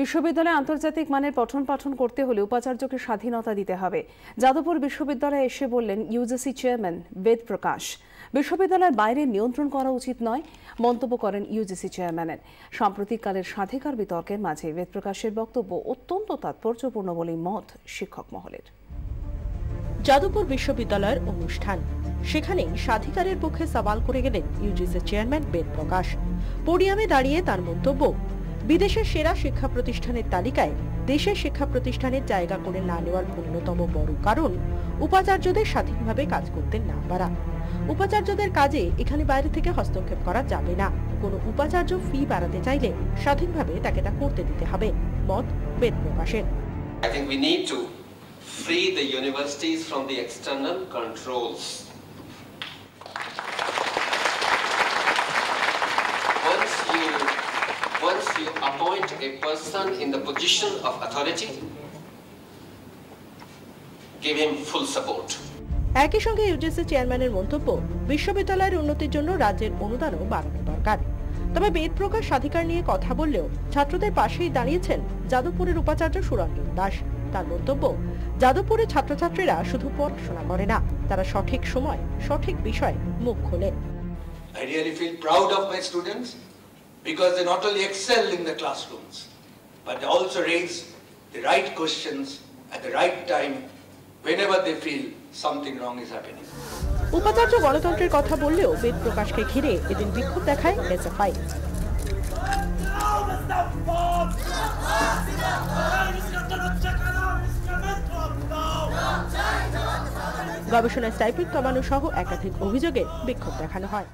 বিশ্ববিদ্যালয়ে আন্তর্জাতিক মানের পঠন পাঠন করতে হলে উপাচার্যকে স্বাধীনতা দিতে হবে। যাদবপুর বিশ্ববিদ্যালয়ে এসে বললেন ইউজিসি চেয়ারম্যান বেদ প্রকাশ। বিশ্ববিদ্যালয়ের বাইরে নিয়ন্ত্রণ করা উচিত নয় মন্তব্য করেন ইউজিসি চেয়ারম্যানের। সাম্প্রতিককালের স্বাধিকার বিতর্কের মাঝে বেদ প্রকাশের বক্তব্য অত্যন্ত তাৎপর্যপূর্ণ বলে মত শিক্ষক মহলের। যাদবপুর বিশ্ববিদ্যালয়ের অনুষ্ঠান, সেখানেই স্বাধিকারের পক্ষে সওয়াল করে গেলেন ইউজিসি চেয়ারম্যান বেদ প্রকাশ। পোডিয়ামে দাঁড়িয়ে তার মন্তব্য, বিদেশের সেরা শিক্ষা প্রতিষ্ঠানের তালিকায় দেশের শিক্ষা প্রতিষ্ঠানের জায়গা করে না নেওয়ার অন্যতম বড় কারণ উপাচার্যদের স্বাধীনভাবে কাজ করতে না পারা। উপাচার্যদের কাজে এখানে বাইরে থেকে হস্তক্ষেপ করা যাবে না। কোনো উপাচার্য ফি বাড়াতে চাইলে স্বাধীনভাবে তাকে তা করতে দিতে হবে, মত বেদ প্রকাশের। I think we need to free the universities from the external controls. Once you appoint a person in the position of authority, give him full support. একই সঙ্গে ইউজিসি চেয়ারম্যানের মন্তব্য, বিশ্ববিদ্যালয়ের উন্নতির জন্য রাজ্যের অনুদানও বাড়ানো দরকার। তবে বেদ প্রকাশ স্বাধিকার নিয়ে কথা বললেও ছাত্রদের পাশেই দাঁড়িয়েছেন যাদবপুরের উপাচার্য সুরঞ্জন দাস। তার মন্তব্য, যাদবপুরের ছাত্রছাত্রীরা শুধু পড়াশোনা করে না, তারা সঠিক সময় সঠিক বিষয়ে মুখ খোলে। I really feel proud of my students because they not only excel in the classrooms, but they also raise the right questions at the right time whenever they feel something wrong is happening. উপাচার্য গণতন্ত্রের কথা বললেও বেদ প্রকাশকে ঘিরে এদিন বিক্ষোভ দেখায় SFI. গবেষণায় stipend কমানো সহ একাধিক অভিযোগে বিক্ষোভ দেখানো হয়।